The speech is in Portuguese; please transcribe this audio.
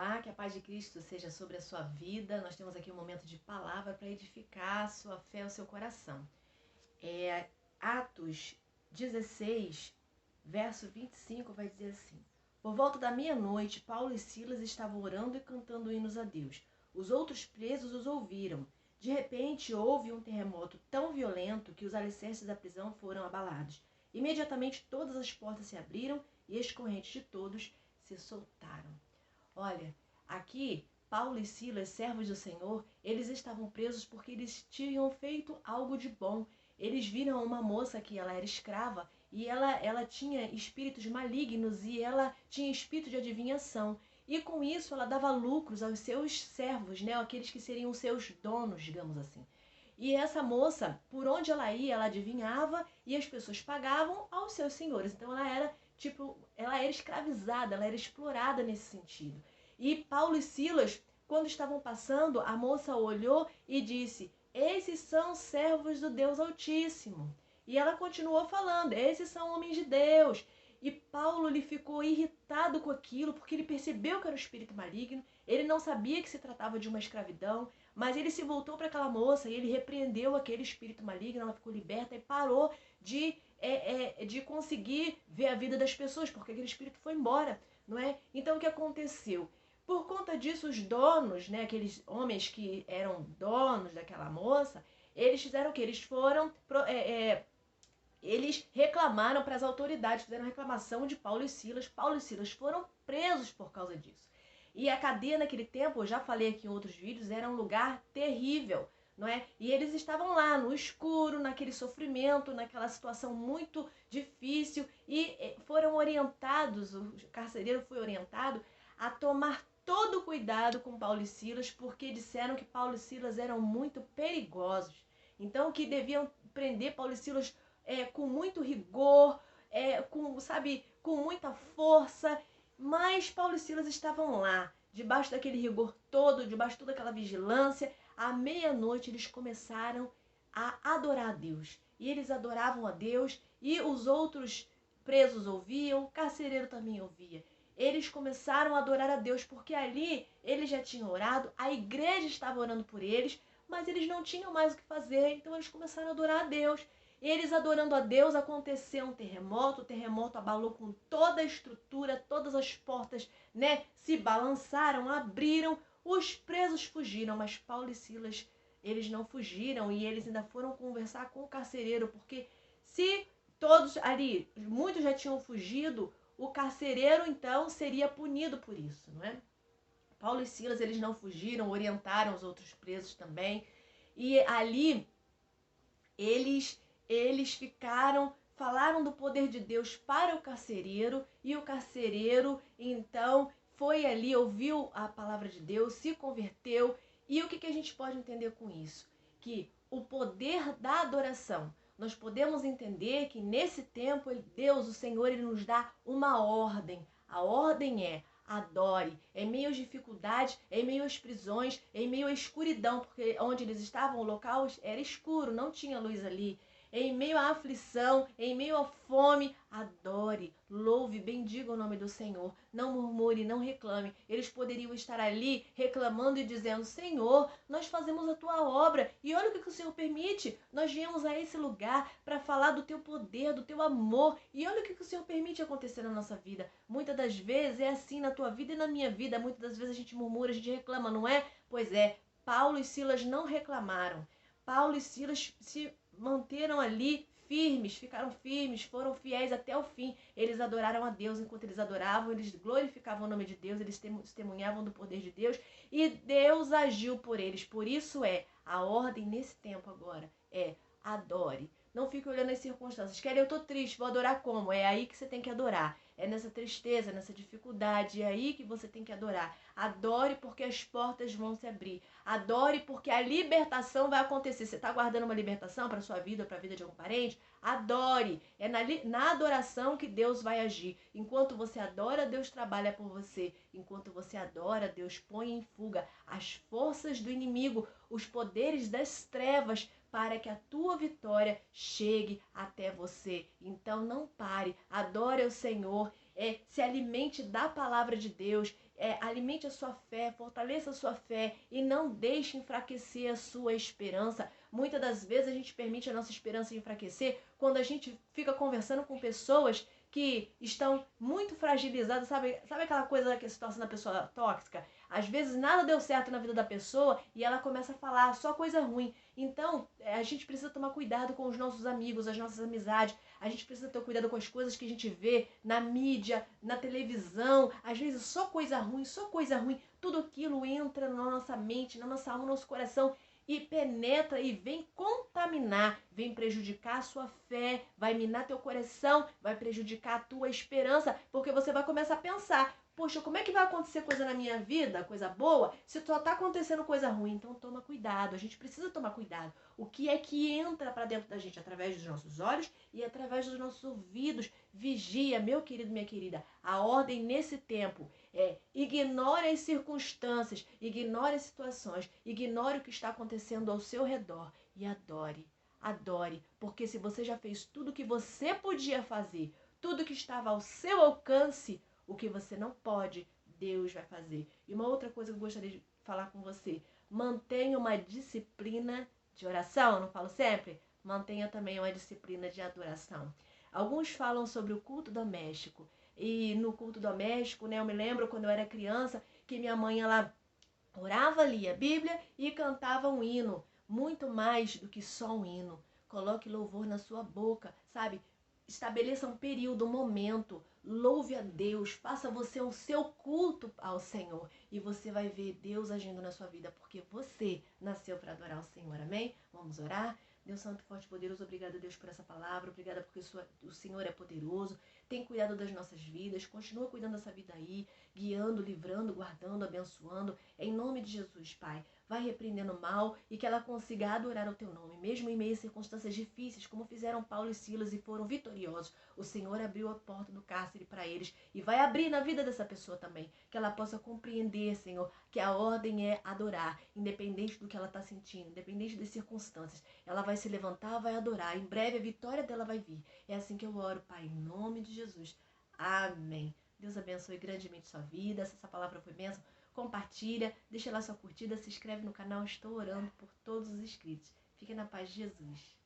Olá, que a paz de Cristo seja sobre a sua vida. Nós temos aqui um momento de palavra para edificar a sua fé, o seu coração. Atos 16, verso 25 vai dizer assim: Por volta da meia-noite, Paulo e Silas estavam orando e cantando hinos a Deus. Os outros presos os ouviram. De repente, houve um terremoto tão violento que os alicerces da prisão foram abalados. Imediatamente, todas as portas se abriram e as correntes de todos se soltaram. Olha, aqui, Paulo e Silas, servos do Senhor, eles estavam presos porque eles tinham feito algo de bom. Eles viram uma moça que ela era escrava e ela tinha espíritos malignos e ela tinha espírito de adivinhação. E com isso ela dava lucros aos seus servos, né? Aqueles que seriam os seus donos, digamos assim. E essa moça, por onde ela ia, ela adivinhava e as pessoas pagavam aos seus senhores. Então ela era escravizada, ela era explorada nesse sentido. E Paulo e Silas, quando estavam passando, a moça olhou e disse: Esses são servos do Deus Altíssimo. E ela continuou falando: Esses são homens de Deus. E Paulo lhe ficou irritado com aquilo, porque ele percebeu que era um espírito maligno, ele não sabia que se tratava de uma escravidão, mas ele se voltou para aquela moça e ele repreendeu aquele espírito maligno, ela ficou liberta e parou de conseguir ver a vida das pessoas, porque aquele espírito foi embora, não é? Então o que aconteceu? Por conta disso, os donos, né, aqueles homens que eram donos daquela moça, eles fizeram o quê? Eles reclamaram para as autoridades, fizeram reclamação de Paulo e Silas. Paulo e Silas foram presos por causa disso. E a cadeia naquele tempo, eu já falei aqui em outros vídeos, era um lugar terrível, não é? E eles estavam lá no escuro, naquele sofrimento, naquela situação muito difícil e foram orientados, o carcereiro foi orientado a tomar todo cuidado com Paulo e Silas, porque disseram que Paulo e Silas eram muito perigosos. Então que deviam prender Paulo e Silas com muito rigor, com muita força, mas Paulo e Silas estavam lá, debaixo daquele rigor todo, debaixo de toda aquela vigilância. À meia-noite eles começaram a adorar a Deus. E eles adoravam a Deus e os outros presos ouviam, o carcereiro também ouvia. Eles começaram a adorar a Deus porque ali eles já tinham orado, a igreja estava orando por eles, mas eles não tinham mais o que fazer, então eles começaram a adorar a Deus. Eles adorando a Deus, aconteceu um terremoto, o terremoto abalou com toda a estrutura, todas as portas, né, se balançaram, abriram, os presos fugiram, mas Paulo e Silas, eles não fugiram e eles ainda foram conversar com o carcereiro, porque se todos ali, muitos já tinham fugido, o carcereiro então seria punido por isso, não é? Paulo e Silas, eles não fugiram, orientaram os outros presos também, e ali eles ficaram, falaram do poder de Deus para o carcereiro, e o carcereiro então foi ali, ouviu a palavra de Deus, se converteu. E o que a gente pode entender com isso? Que o poder da adoração, nós podemos entender que nesse tempo Deus, o Senhor, ele nos dá uma ordem. A ordem é: adore, em meio às dificuldades, em meio às prisões, em meio à escuridão, porque onde eles estavam, o local era escuro, não tinha luz ali. Em meio à aflição, em meio à fome, adore, louve, bendiga o nome do Senhor. Não murmure, não reclame. Eles poderiam estar ali reclamando e dizendo: Senhor, nós fazemos a tua obra e olha o que o Senhor permite. Nós viemos a esse lugar para falar do teu poder, do teu amor, e olha o que o Senhor permite acontecer na nossa vida. Muitas das vezes é assim na tua vida e na minha vida. Muitas das vezes a gente murmura, a gente reclama, não é? Pois é, Paulo e Silas não reclamaram. Paulo e Silas se manteram ali firmes, ficaram firmes, foram fiéis até o fim. Eles adoraram a Deus. Enquanto eles adoravam, eles glorificavam o nome de Deus, eles testemunhavam do poder de Deus e Deus agiu por eles. Por isso a ordem nesse tempo agora é: adore. Não fique olhando as circunstâncias. Kelly, eu tô triste, vou adorar como? É aí que você tem que adorar. É nessa tristeza, nessa dificuldade, é aí que você tem que adorar. Adore porque as portas vão se abrir. Adore porque a libertação vai acontecer. Você está aguardando uma libertação para a sua vida ou para a vida de algum parente? Adore. É na adoração que Deus vai agir. Enquanto você adora, Deus trabalha por você. Enquanto você adora, Deus põe em fuga as forças do inimigo, os poderes das trevas, para que a tua vitória chegue até você. Então não pare, adore o Senhor, se alimente da palavra de Deus, alimente a sua fé, fortaleça a sua fé e não deixe enfraquecer a sua esperança. Muitas das vezes a gente permite a nossa esperança enfraquecer quando a gente fica conversando com pessoas que estão muito fragilizadas, sabe aquela coisa, que a situação da pessoa tóxica? Às vezes nada deu certo na vida da pessoa e ela começa a falar só coisa ruim. Então, a gente precisa tomar cuidado com os nossos amigos, as nossas amizades. A gente precisa ter cuidado com as coisas que a gente vê na mídia, na televisão. Às vezes só coisa ruim, só coisa ruim. Tudo aquilo entra na nossa mente, na nossa alma, no nosso coração e penetra e vem contaminar, vem prejudicar a sua fé, vai minar teu coração, vai prejudicar a tua esperança, porque você vai começar a pensar: poxa, como é que vai acontecer coisa na minha vida, coisa boa, se só tá acontecendo coisa ruim? Então toma cuidado, a gente precisa tomar cuidado. O que é que entra para dentro da gente? Através dos nossos olhos e através dos nossos ouvidos. Vigia, meu querido, minha querida, a ordem nesse tempo ignore as circunstâncias, ignore as situações, ignore o que está acontecendo ao seu redor e adore. Adore, porque se você já fez tudo o que você podia fazer, tudo que estava ao seu alcance, o que você não pode, Deus vai fazer. E uma outra coisa que eu gostaria de falar com você: mantenha uma disciplina de oração, não falo sempre? Mantenha também uma disciplina de adoração. Alguns falam sobre o culto doméstico. E no culto doméstico, né, eu me lembro quando eu era criança que minha mãe, ela orava, lia a Bíblia e cantava um hino. Muito mais do que só um hino. Coloque louvor na sua boca, sabe? Estabeleça um período, um momento. Louve a Deus. Faça você o seu culto ao Senhor. E você vai ver Deus agindo na sua vida, porque você nasceu para adorar o Senhor. Amém? Vamos orar? Deus Santo, Forte e Poderoso, obrigada, Deus, por essa palavra. Obrigada porque o Senhor é poderoso. Tem cuidado das nossas vidas. Continua cuidando dessa vida aí, guiando, livrando, guardando, abençoando. Em nome de Jesus, Pai. Vai repreendendo o mal e que ela consiga adorar o teu nome, mesmo em meio a circunstâncias difíceis, como fizeram Paulo e Silas e foram vitoriosos. O Senhor abriu a porta do cárcere para eles e vai abrir na vida dessa pessoa também, que ela possa compreender, Senhor, que a ordem é adorar, independente do que ela está sentindo, independente das circunstâncias. Ela vai se levantar, vai adorar. Em breve a vitória dela vai vir. É assim que eu oro, Pai, em nome de Jesus. Amém. Deus abençoe grandemente sua vida. Se essa palavra foi bênção, compartilha, deixa lá sua curtida, se inscreve no canal. Estou orando por todos os inscritos. Fique na paz de Jesus.